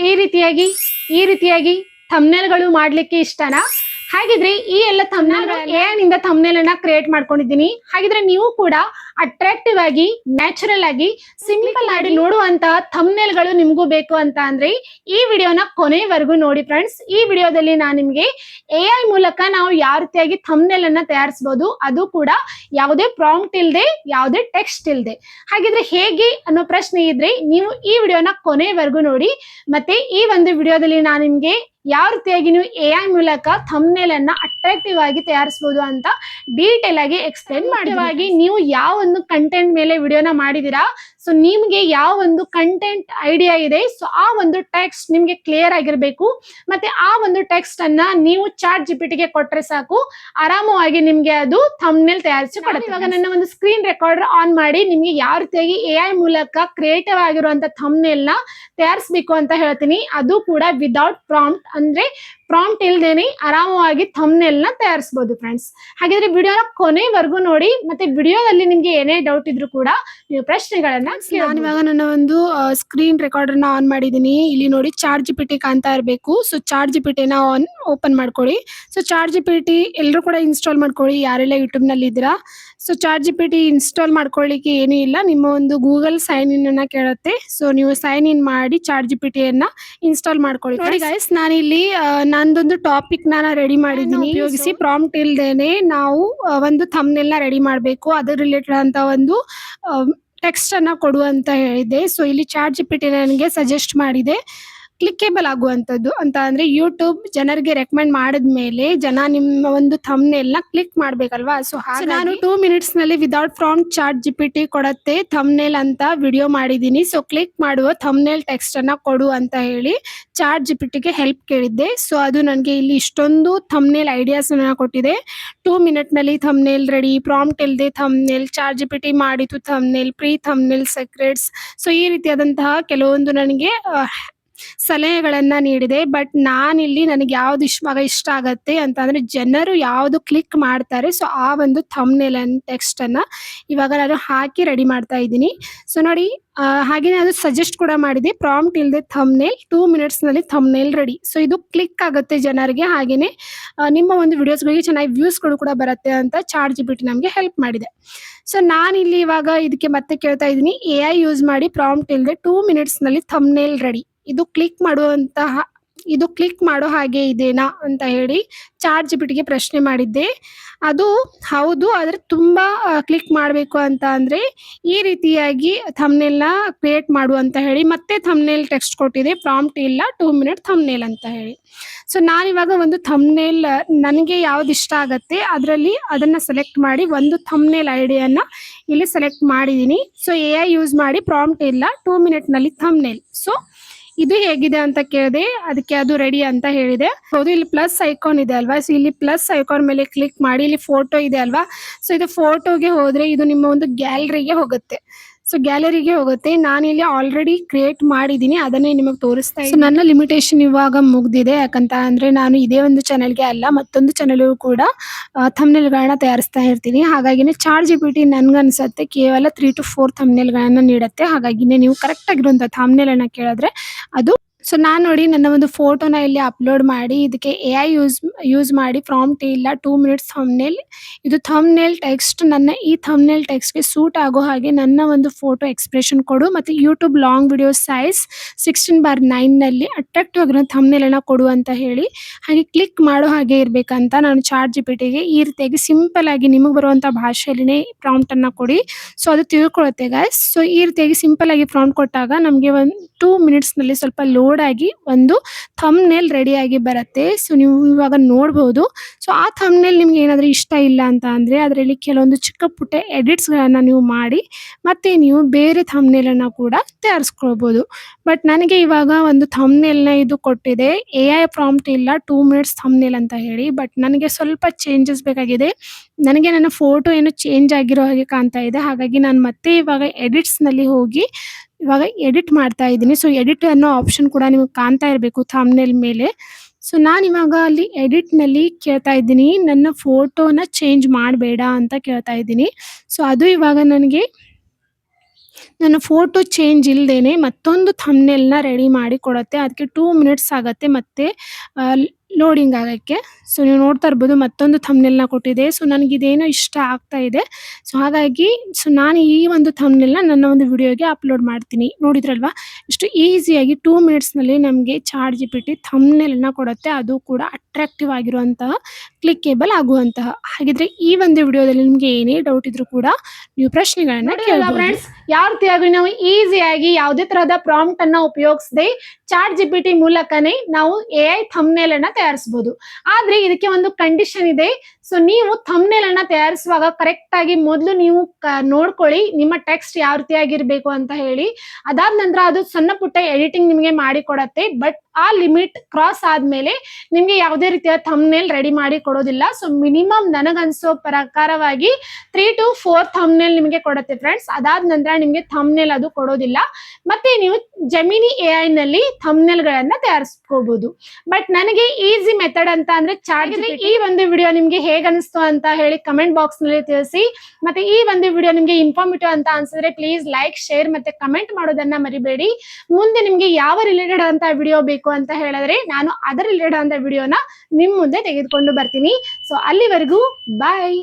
ಈ ರೀತಿಯಾಗಿ ಥಂಬ್ನೇಲ್ಗಳು ಮಾಡ್ಲಿಕ್ಕೆ ಇಷ್ಟನಾ? ಹಾಗಿದ್ರೆ ಈ ಎಲ್ಲ ಥಂಬ್ನೇಲ್ ಥಂಬ್ನೇಲ್ ಅನ್ನ ಕ್ರಿಯೇಟ್ ಮಾಡ್ಕೊಂಡಿದ್ದೀನಿ. ಹಾಗಿದ್ರೆ ನೀವು ಕೂಡ ಅಟ್ರಾಕ್ಟಿವ್ ಆಗಿ, ನ್ಯಾಚುರಲ್ ಆಗಿ, ಸಿಂಪಲ್ ಆಗಿ ನೋಡುವಂತ ಥಂಬ್ನೇಲ್ಗಳು ನಿಮ್ಗೂ ಬೇಕು ಅಂತ ಅಂದ್ರೆ ಈ ವಿಡಿಯೋನ ಕೊನೆವರೆಗೂ ನೋಡಿ ಫ್ರೆಂಡ್ಸ್. ಈ ವಿಡಿಯೋದಲ್ಲಿ ನಾನು ನಿಮ್ಗೆ AI ಮೂಲಕ ನಾವು ಯಾವ ರೀತಿಯಾಗಿ ಥಂಬ್ನೇಲ್ ಅನ್ನ ತಯಾರಿಸಬಹುದು, ಅದು ಕೂಡ ಯಾವುದೇ ಪ್ರಾಂಪ್ಟ್ ಇಲ್ಲದೆ, ಯಾವುದೇ ಟೆಕ್ಸ್ಟ್ ಇಲ್ಲದೆ. ಹಾಗಿದ್ರೆ ಹೇಗೆ ಅನ್ನೋ ಪ್ರಶ್ನೆ ಇದ್ರೆ ನೀವು ಈ ವಿಡಿಯೋನ ಕೊನೆವರೆಗೂ ನೋಡಿ. ಮತ್ತೆ ಈ ಒಂದು ವಿಡಿಯೋದಲ್ಲಿ ನಾನು ನಿಮ್ಗೆ ಯಾವ ರೀತಿಯಾಗಿ ನೀವು AI ಮೂಲಕ ಥಂಬ್ನೇಲ್ ಅನ್ನ ಅಟ್ರಾಕ್ಟಿವ್ ಆಗಿ ತಯಾರಿಸಬಹುದು ಅಂತ ಡೀಟೇಲ್ ಆಗಿ ಎಕ್ಸ್ಪ್ಲೇನ್ ಮಾಡಿದವಾಗಿ. ನೀವು ಯಾವ ಒಂದು ಕಂಟೆಂಟ್ ಮೇಲೆ ವಿಡಿಯೋನ ಮಾಡಿದೀರಾ, ಸೊ ನಿಮ್ಗೆ ಯಾವ ಒಂದು ಕಂಟೆಂಟ್ ಐಡಿಯಾ ಇದೆ, ಸೊ ಆ ಒಂದು ಟೆಕ್ಸ್ಟ್ ನಿಮ್ಗೆ ಕ್ಲಿಯರ್ ಆಗಿರ್ಬೇಕು. ಮತ್ತೆ ಆ ಒಂದು ಟೆಕ್ಸ್ಟ್ ಅನ್ನ ನೀವು ಚಾಟ್ GPT ಗೆ ಕೊಟ್ರೆ ಸಾಕು, ಆರಾಮವಾಗಿ ನಿಮ್ಗೆ ಅದು ಥಂಬ್ನೇಲ್ ತಯಾರಿಸಿ ಕೊಡುತ್ತೆ. ಇವಾಗ ನನ್ನ ಒಂದು ಸ್ಕ್ರೀನ್ ರೆಕಾರ್ಡರ್ ಆನ್ ಮಾಡಿ ನಿಮ್ಗೆ ಯಾವ ರೀತಿಯಾಗಿ AI ಮೂಲಕ ಕ್ರಿಯೇಟಿವ್ ಆಗಿರುವಂತ ಥಂಬ್ನೇಲ್ ನ ತಯಾರಿಸಬೇಕು ಅಂತ ಹೇಳ್ತೀನಿ. ಅದು ಕೂಡ ವಿದೌಟ್ ಪ್ರಾಂಪ್ಟ್, ಅಂದ್ರೆ ಪ್ರಾಂಪ್ಟ್ ಇಲ್ದೇನೆ ಆರಾಮವಾಗಿ ಥಂಬ್ನೇಲ್ ನ ತಯಾರಿಸಬಹುದು ಫ್ರೆಂಡ್ಸ್. ಹಾಗಿದ್ರೆ ವಿಡಿಯೋನ ಕೊನೆವರೆಗೂ ನೋಡಿ. ಮತ್ತೆ ವಿಡಿಯೋದಲ್ಲಿ ನಿಮ್ಗೆ ಏನೇ ಡೌಟ್ ಇದ್ರು ಕೂಡ ನೀವು ಪ್ರಶ್ನೆಗಳನ್ನ ನಾನು ಇವಾಗ ನನ್ನ ಒಂದು ಸ್ಕ್ರೀನ್ ರೆಕಾರ್ಡರ್ ನ ಆನ್ ಮಾಡಿದೀನಿ. ಇಲ್ಲಿ ನೋಡಿ ಚಾಟ್ GPT ಕಾಣ್ತಾ ಇರಬೇಕು. ಸೊ ಚಾಟ್ GPT ನ ಓಪನ್ ಮಾಡ್ಕೊಳ್ಳಿ. ಸೊ ಚಾಟ್ GPT ಎಲ್ಲರೂ ಕೂಡ ಇನ್ಸ್ಟಾಲ್ ಮಾಡ್ಕೊಳ್ಳಿ, ಯಾರೆಲ್ಲ ಯೂಟ್ಯೂಬ್ ನಲ್ಲಿ ಇದ್ದೀರಾ. ಸೊ ಚಾಟ್ GPT ಇನ್ಸ್ಟಾಲ್ ಮಾಡ್ಕೊಳ್ಳಿಕ್ಕೆ ಏನೂ ಇಲ್ಲ, ನಿಮ್ಮ ಒಂದು ಗೂಗಲ್ ಸೈನ್ ಇನ್ ಅನ್ನ ಕೇಳುತ್ತೆ. ಸೊ ನೀವು ಸೈನ್ ಇನ್ ಮಾಡಿ ಚಾಟ್ GPT ಅನ್ನ ಇನ್ಸ್ಟಾಲ್ ಮಾಡ್ಕೊಳ್ಳಿ. ನೋಡಿ ಗೈಸ್, ನಾನಿಲ್ಲಿ ನಂದೊಂದು ಟಾಪಿಕ್ ನಾನು ರೆಡಿ ಮಾಡಿದ್ದೀನಿ. ಉಪಯೋಗಿಸಿ ಪ್ರಾಂಪ್ಟ್ ಇಲ್ದೇನೆ ನಾವು ಒಂದು ಥಂಬ್ನೇಲ್ ನ ರೆಡಿ ಮಾಡಬೇಕು, ಅದರ ರಿಲೇಟೆಡ್ ಅಂತ ಒಂದು ಟೆಕ್ಸ್ಟ್ ಅನ್ನ ಕೊಡು ಅಂತ ಹೇಳಿದೆ. ಸೊ ಇಲ್ಲಿ ಚಾಟ್ GPT ನನಗೆ ಸಜೆಸ್ಟ್ ಮಾಡಿದೆ ಕ್ಲಿಕ್ಕೇಬಲ್ ಆಗುವಂತದ್ದು ಅಂತ, ಅಂದ್ರೆ ಯೂಟ್ಯೂಬ್ ಜನರಿಗೆ ರೆಕಮೆಂಡ್ ಮಾಡಿದ್ಮೇಲೆ ಜನ ನಿಮ್ಮ ಒಂದು ಥಂಬ್ನೇಲ್ ನ ಕ್ಲಿಕ್ ಮಾಡ್ಬೇಕಲ್ವಾ. ಸೊ ಹಾಗೆ ನಾನು 2 ಮಿನಿಟ್ಸ್ ನಲ್ಲಿ ವಿದೌಟ್ ಪ್ರಾಂಪ್ಟ್ ಚಾಟ್ GPT ಕೊಡತ್ತೆ ಥಂಬ್ನೇಲ್ ಅಂತ ವಿಡಿಯೋ ಮಾಡಿದೀನಿ. ಸೊ ಕ್ಲಿಕ್ ಮಾಡುವ ಥಂಬ್ನೇಲ್ ಟೆಕ್ಸ್ಟ್ ಅನ್ನ ಕೊಡು ಅಂತ ಹೇಳಿ ಚಾಟ್ GPT ಗೆ ಹೆಲ್ಪ್ ಕೇಳಿದ್ದೆ. ಸೊ ಅದು ನನಗೆ ಇಲ್ಲಿ ಇಷ್ಟೊಂದು ಥಂಬ್ನೇಲ್ ಐಡಿಯಾಸ್ ಅನ್ನ ಕೊಟ್ಟಿದೆ. 2 ಮಿನಿಟ್ ನಲ್ಲಿ ಥಂಬ್ನೇಲ್ ರೆಡಿ, ಪ್ರಾಂಪ್ಟ್ ಇಲ್ಲದೆ ಥಂಬ್ನೇಲ್, ಚಾಟ್ GPT ಮಾಡಿತು thumbnail, free thumbnail secrets. So ಈ ರೀತಿಯಾದಂತಹ ಕೆಲವೊಂದು ನನಗೆ ಸಲಹೆಗಳನ್ನ ನೀಡಿದೆ. ಬಟ್ ನಾನಿಲ್ಲಿ ನನಗೆ ಯಾವ್ದು ಇಷ್ಟ ಆಗತ್ತೆ ಅಂತ ಅಂದ್ರೆ ಜನರು ಯಾವ್ದು ಕ್ಲಿಕ್ ಮಾಡ್ತಾರೆ, ಸೊ ಆ ಒಂದು ಥಂಬ್ನೇಲ್ ಟೆಕ್ಸ್ಟ್ ಅನ್ನ ಇವಾಗ ನಾನು ಹಾಕಿ ರೆಡಿ ಮಾಡ್ತಾ ಇದ್ದೀನಿ. ಸೊ ನೋಡಿ, ಹಾಗೇನೆ ಅದು ಸಜೆಸ್ಟ್ ಕೂಡ ಮಾಡಿದೆ ಪ್ರಾಂಪ್ಟ್ ಇಲ್ಲದೆ ಥಂಬ್ನೇಲ್ 2 ಮಿನಿಟ್ಸ್ ನಲ್ಲಿ ಥಂಬ್ನೇಲ್ ರೆಡಿ. ಸೊ ಇದು ಕ್ಲಿಕ್ ಆಗುತ್ತೆ ಜನರಿಗೆ, ಹಾಗೇನೆ ನಿಮ್ಮ ಒಂದು ವಿಡಿಯೋಸ್ಗಳಿಗೆ ಚೆನ್ನಾಗಿ ವ್ಯೂಸ್ಗಳು ಕೂಡ ಬರುತ್ತೆ ಅಂತ ಚಾಟ್ GPT ನಮಗೆ ಹೆಲ್ಪ್ ಮಾಡಿದೆ. ಸೊ ನಾನಿಲ್ಲಿ ಇವಾಗ ಇದಕ್ಕೆ ಮತ್ತೆ ಕೇಳ್ತಾ ಇದ್ದೀನಿ, AI ಯೂಸ್ ಮಾಡಿ ಪ್ರಾಂಪ್ಟ್ ಇಲ್ಲದೆ 2 ಮಿನಿಟ್ಸ್ ನಲ್ಲಿ ಥಂಬ್ನೇಲ್ ರೆಡಿ, ಇದು ಕ್ಲಿಕ್ ಮಾಡೋ ಹಾಗೆ ಇದೆನಾ ಅಂತ ಹೇಳಿ ಚಾಟ್ GPT ಗೆ ಪ್ರಶ್ನೆ ಮಾಡಿದ್ದೆ. ಅದು ಹೌದು, ಆದ್ರೆ ತುಂಬಾ ಕ್ಲಿಕ್ ಮಾಡಬೇಕು ಅಂತ ಅಂದ್ರೆ ಈ ರೀತಿಯಾಗಿ ಥಂಬ್ನೇಲ್ ನ ಕ್ರಿಯೇಟ್ ಮಾಡು ಅಂತ ಹೇಳಿ ಮತ್ತೆ ಥಂಬ್ನೇಲ್ ಟೆಕ್ಸ್ಟ್ ಕೊಟ್ಟಿದೆ, ಪ್ರಾಂಪ್ಟ್ ಇಲ್ಲ, 2 ಮಿನಿಟ್ ಥಂಬ್ನೇಲ್ ಅಂತ ಹೇಳಿ. ಸೊ ನಾನಿವಾಗ ಒಂದು ಥಂಬ್ನೇಲ್ ನನಗೆ ಯಾವ್ದು ಇಷ್ಟ ಆಗತ್ತೆ ಅದರಲ್ಲಿ ಅದನ್ನ ಸೆಲೆಕ್ಟ್ ಮಾಡಿ ಒಂದು ಥಂಬ್ನೇಲ್ ಐಡಿಯಾನ ಇಲ್ಲಿ ಸೆಲೆಕ್ಟ್ ಮಾಡಿದೀನಿ. ಸೊ AI ಯೂಸ್ ಮಾಡಿ ಪ್ರಾಂಪ್ಟ್ ಇಲ್ಲ, 2 ಮಿನಿಟ್ ನಲ್ಲಿ ಥಂಬ್ನೇಲ್. ಸೊ ಇದು ಹೇಗಿದೆ ಅಂತ ಕೇಳಿದೆ, ಅದಕ್ಕೆ ಅದು ರೆಡಿ ಅಂತ ಹೇಳಿದೆ. ಹೌದು, ಇಲ್ಲಿ ಪ್ಲಸ್ ಐಕಾನ್ ಇದೆ ಅಲ್ವಾ, ಸೊ ಇಲ್ಲಿ ಪ್ಲಸ್ ಐಕಾನ್ ಮೇಲೆ ಕ್ಲಿಕ್ ಮಾಡಿ ಇಲ್ಲಿ ಫೋಟೋ ಇದೆ ಅಲ್ವಾ. ಸೊ ಇದು ಫೋಟೋಗೆ ಹೋದ್ರೆ ಇದು ನಿಮ್ಮ ಒಂದು ಗ್ಯಾಲರಿಗೆ ಹೋಗುತ್ತೆ. ಸೊ ಗ್ಯಾಲರಿಗೆ ಹೋಗುತ್ತೆ. ನಾನಿಲ್ಲಿ ಆಲ್ರೆಡಿ ಕ್ರಿಯೇಟ್ ಮಾಡಿದ್ದೀನಿ, ಅದನ್ನೇ ನಿಮಗೆ ತೋರಿಸ್ತಾ ಇದ್ದೀನಿ. ನನ್ನ ಲಿಮಿಟೇಷನ್ ಇವಾಗ ಮುಗ್ದಿದೆ, ಯಾಕಂತ ಅಂದ್ರೆ ನಾನು ಇದೇ ಒಂದು ಚಾನೆಲ್ಗೆ ಅಲ್ಲ ಮತ್ತೊಂದು ಚಾನೆಲ್ಗೂ ಕೂಡ ಥಂಬ್ನೇಲ್ಗಳನ್ನ ತಯಾರಿಸ್ತಾ ಇರ್ತೀನಿ. ಹಾಗಾಗಿನೇ ಚಾಟ್ GPT ನನ್ಗನ್ಸತ್ತೆ ಕೇವಲ 3 to 4 ಥಂಬ್ನೇಲ್ಗಳನ್ನ ನೀಡುತ್ತೆ. ಹಾಗಾಗಿನೇ ನೀವು ಕರೆಕ್ಟ್ ಆಗಿರುವಂತ ಥಂಬ್ನೇಲ್ ಅನ್ನ ಕೇಳಿದ್ರೆ ಅದು. ಸೊ ನಾನು ನೋಡಿ ನನ್ನ ಒಂದು ಫೋಟೋನ ಇಲ್ಲಿ ಅಪ್ಲೋಡ್ ಮಾಡಿ ಇದಕ್ಕೆ AI ಯೂಸ್ ಮಾಡಿ ಪ್ರಾಂಪ್ಟ್ ಇಲ್ಲ 2 ಮಿನಿಟ್ಸ್ ಥಂಬ್ನೇಲ್, ಇದು ಥಂಬ್ನೇಲ್ ಟೆಕ್ಸ್ಟ್, ನನ್ನ ಈ ಥಂಬ್ನೇಲ್ ಟೆಕ್ಸ್ಟ್ಗೆ ಸೂಟ್ ಆಗೋ ಹಾಗೆ ನನ್ನ ಒಂದು ಫೋಟೋ ಎಕ್ಸ್ಪ್ರೆಷನ್ ಕೊಡು, ಮತ್ತೆ ಯೂಟ್ಯೂಬ್ ಲಾಂಗ್ ವಿಡಿಯೋ ಸೈಜ್ 16:9 ನಲ್ಲಿ ಅಟ್ರಾಕ್ಟಿವ್ ಆಗಿರೋ ಥಂಬ್ನೇಲ್ ಅನ್ನ ಕೊಡು ಅಂತ ಹೇಳಿ ಹಾಗೆ ಕ್ಲಿಕ್ ಮಾಡೋ ಹಾಗೆ ಇರ್ಬೇಕಂತ ನಾನು ಚಾಟ್ GPT ಗೆ ಈ ರೀತಿಯಾಗಿ ಸಿಂಪಲ್ ಆಗಿ ನಿಮಗೆ ಬರುವಂತ ಭಾಷೆಯಲ್ಲಿನೇ ಪ್ರಾಂಪ್ಟ್ ಅನ್ನ ಕೊಡಿ, ಸೊ ಅದು ತಿಳ್ಕೊಳ್ಳುತ್ತೆ ಗೈಸ್. ಸೊ ಈ ರೀತಿಯಾಗಿ ಸಿಂಪಲ್ ಆಗಿ ಪ್ರಾಂಪ್ಟ್ ಕೊಟ್ಟಾಗ ನಮಗೆ ಒಂದು 2 ಮಿನಿಟ್ಸ್ ನಲ್ಲಿ ಸ್ವಲ್ಪ ಲೋಡ್ ಆಗಿ ಒಂದು ಥಂಬ್ನೇಲ್ ರೆಡಿ ಆಗಿ ಬರುತ್ತೆ. ಸೊ ನೀವು ಇವಾಗ ನೋಡಬಹುದು. ಸೊ ಆ ಥಂಬ್ನೇಲ್ ನಿಮ್ಗೆ ಏನಾದ್ರೂ ಇಷ್ಟ ಇಲ್ಲ ಅಂತ ಅಂದ್ರೆ ಅದರಲ್ಲಿ ಕೆಲವೊಂದು ಚಿಕ್ಕ ಪುಟ್ಟ ಎಡಿಟ್ಸ್ ಗಳನ್ನ ನೀವು ಮಾಡಿ ಮತ್ತೆ ನೀವು ಬೇರೆ ಥಂಬ್ನೇಲ್ ಅನ್ನ ಕೂಡ ತಯಾರಿಸ್ಕೊಳ್ಬಹುದು. ಬಟ್ ನನಗೆ ಇವಾಗ ಒಂದು ಥಂಬ್ನೇಲ್ ನ ಇದು ಕೊಟ್ಟಿದೆ, AI ಪ್ರಾಂಪ್ಟ್ ಇಲ್ಲ 2 ಮಿನಿಟ್ಸ್ ಥಂಬ್ನೇಲ್ ಅಂತ ಹೇಳಿ. ಬಟ್ ನನಗೆ ಸ್ವಲ್ಪ ಚೇಂಜಸ್ ಬೇಕಾಗಿದೆ, ನನಗೆ ನನ್ನ ಫೋಟೋ ಏನು ಚೇಂಜ್ ಆಗಿರೋ ಹಾಗೆ ಕಾಣ್ತಾ ಇದೆ. ಹಾಗಾಗಿ ನಾನು ಮತ್ತೆ ಇವಾಗ ಎಡಿಟ್ಸ್ ನಲ್ಲಿ ಹೋಗಿ ಇವಾಗ ಎಡಿಟ್ ಮಾಡ್ತಾ ಇದ್ದೀನಿ. ಸೊ ಎಡಿಟ್ ಅನ್ನೋ ಆಪ್ಷನ್ ಕೂಡ ನಿಮಗೆ ಕಾಣ್ತಾ ಇರಬೇಕು ಥಂಬ್ನೇಲ್ ಮೇಲೆ. ಸೊ ನಾನು ಇವಾಗ ಅಲ್ಲಿ ಎಡಿಟ್ ನಲ್ಲಿ ಕೇಳ್ತಾ ಇದ್ದೀನಿ, ನನ್ನ ಫೋಟೋನ ಚೇಂಜ್ ಮಾಡಬೇಡ ಅಂತ ಕೇಳ್ತಾ ಇದ್ದೀನಿ. ಸೊ ಅದು ಇವಾಗ ನನಗೆ ನನ್ನ ಫೋಟೋ ಚೇಂಜ್ ಇಲ್ದೇನೆ ಮತ್ತೊಂದು ಥಂಬ್ನೇಲ್‌ನ ರೆಡಿ ಮಾಡಿ ಕೊಡುತ್ತೆ. ಅದಕ್ಕೆ 2 ಮಿನಿಟ್ಸ್ ಆಗತ್ತೆ ಮತ್ತೆ ಲೋಡಿಂಗ್ ಆಗಕ್ಕೆ. ಸೊ ನೀವು ನೋಡ್ತಾ ಇರ್ಬೋದು ಮತ್ತೊಂದು ಥಂಬ್ನೇಲ್‌ನ ಕೊಟ್ಟಿದೆ. ಸೊ ನನಗಿದೇನೋ ಇಷ್ಟ ಆಗ್ತಾ ಇದೆ. ಸೊ ಹಾಗಾಗಿ ನಾನು ಈ ಒಂದು ಥಂಬ್ನೇಲ್‌ನ ನನ್ನ ಒಂದು ವಿಡಿಯೋಗೆ ಅಪ್ಲೋಡ್ ಮಾಡ್ತೀನಿ. ನೋಡಿದ್ರಲ್ವಾ? ಇಷ್ಟು ಈಸಿಯಾಗಿ 2 ಮಿನಿಟ್ಸ್‌ನಲ್ಲಿ ನಮಗೆ ಚಾಟ್ ಜಿಪಿಟಿ ಥಂಬ್ನೇಲ್‌ನ ಕೊಡುತ್ತೆ. ಅದು ಕೂಡ ಅಟ್ರಾಕ್ಟಿವ್ ಆಗಿರುವಂತಹ, ಕ್ಲಿಕ್ಕೇಬಲ್ ಆಗುವಂತಹ. ಹಾಗಿದ್ರೆ ಈ ಒಂದು ವಿಡಿಯೋದಲ್ಲಿ ನಿಮಗೆ ಏನೇ ಡೌಟ್ ಇದ್ರೂ ಕೂಡ ನೀವು ಪ್ರಶ್ನೆಗಳನ್ನ ಕೇಳಬಹುದು. ಫ್ರೆಂಡ್ಸ್, ಯಾವ ರೀತಿಯಾಗಿ ನಾವು ಈಸಿಯಾಗಿ ಯಾವುದೇ ತರಹದ ಪ್ರಾಂಪ್ಟ್ ಅನ್ನ ಉಪಯೋಗಿಸದೆ ಚಾಟ್ ಜಿಪಿಟಿ ಮೂಲಕನೇ ನಾವು AI ಥಂಬ್ನೇಲ್ ಅನ್ನ ತಯಾರಿಸಬಹುದು. ಆದ್ರೆ ಇದಕ್ಕೆ ಒಂದು ಕಂಡೀಷನ್ ಇದೆ. ಸೊ ನೀವು ಥಂಬ್ನೇಲ್ ಅನ್ನ ತಯಾರಿಸುವಾಗ ಕರೆಕ್ಟ್ ಆಗಿ ಮೊದಲು ನೀವು ನೋಡ್ಕೊಳ್ಳಿ ನಿಮ್ಮ ಟೆಕ್ಸ್ಟ್ ಯಾವ ರೀತಿಯಾಗಿರ್ಬೇಕು ಅಂತ ಹೇಳಿ. ಅದಾದ ನಂತರ ಅದು ಸಣ್ಣ ಪುಟ್ಟ ಎಡಿಟಿಂಗ್ ನಿಮಗೆ ಮಾಡಿ ಕೊಡತ್ತೆ. ಬಟ್ ಆ ಲಿಮಿಟ್ ಕ್ರಾಸ್ ಆದ್ಮೇಲೆ ನಿಮ್ಗೆ ಯಾವುದೇ ರೀತಿಯ ಥಂಬ್ನೇಲ್ ರೆಡಿ ಮಾಡಿ ಕೊಡೋದಿಲ್ಲ. ಸೊ ಮಿನಿಮಮ್ ನನಗನ್ಸೋ ಪ್ರಕಾರವಾಗಿ 3 to 4 ಥಂಬ್ನೇಲ್ ನಿಮಗೆ ಕೊಡುತ್ತೆ ಫ್ರೆಂಡ್ಸ್. ಅದಾದ ನಂತರ ನಿಮ್ಗೆ ಥಂಬ್ನೇಲ್ ಅದು ಕೊಡೋದಿಲ್ಲ. ಮತ್ತೆ ನೀವು ಜೆಮಿನಿ AI ನಲ್ಲಿ ಥಂಬ್ನೇಲ್ ಗಳನ್ನ ತಯಾರಿಸ್ಕೋಬಹುದು. ಬಟ್ ನನಗೆ ಈಸಿ ಮೆಥಡ್ ಅಂತ ಅಂದ್ರೆ ಚಾಟ್ ಜಿಪಿಟಿ. ಈ ಒಂದು ವಿಡಿಯೋ ನಿಮ್ಗೆ ಹೇಗೆ ಅನಿಸ್ತು ಅಂತ ಹೇಳಿ ಕಮೆಂಟ್ ಬಾಕ್ಸ್ ನಲ್ಲಿ ತಿಳಿಸಿ. ಮತ್ತೆ ಈ ಒಂದು ವಿಡಿಯೋ ನಿಮ್ಗೆ ಇನ್ಫಾರ್ಮೇಟಿವ್ ಅಂತ ಅನ್ಸಿದ್ರೆ ಪ್ಲೀಸ್ ಲೈಕ್, ಶೇರ್ ಮತ್ತೆ ಕಮೆಂಟ್ ಮಾಡೋದನ್ನ ಮರಿಬೇಡಿ. ಮುಂದೆ ನಿಮ್ಗೆ ಯಾವ ರಿಲೇಟೆಡ್ ಅಂತ ವಿಡಿಯೋ ಬೇಕು ಅಂತ ಹೇಳಿದ್ರೆ ನಾನು ಅದರ ರಿಲೇಟೆಡ್ ಅಂತ ವಿಡಿಯೋನ ನಿಮ್ ಮುಂದೆ ತೆಗೆದುಕೊಂಡು ಬರ್ತೀನಿ. ಸೊ ಅಲ್ಲಿವರೆಗೂ ಬಾಯ್.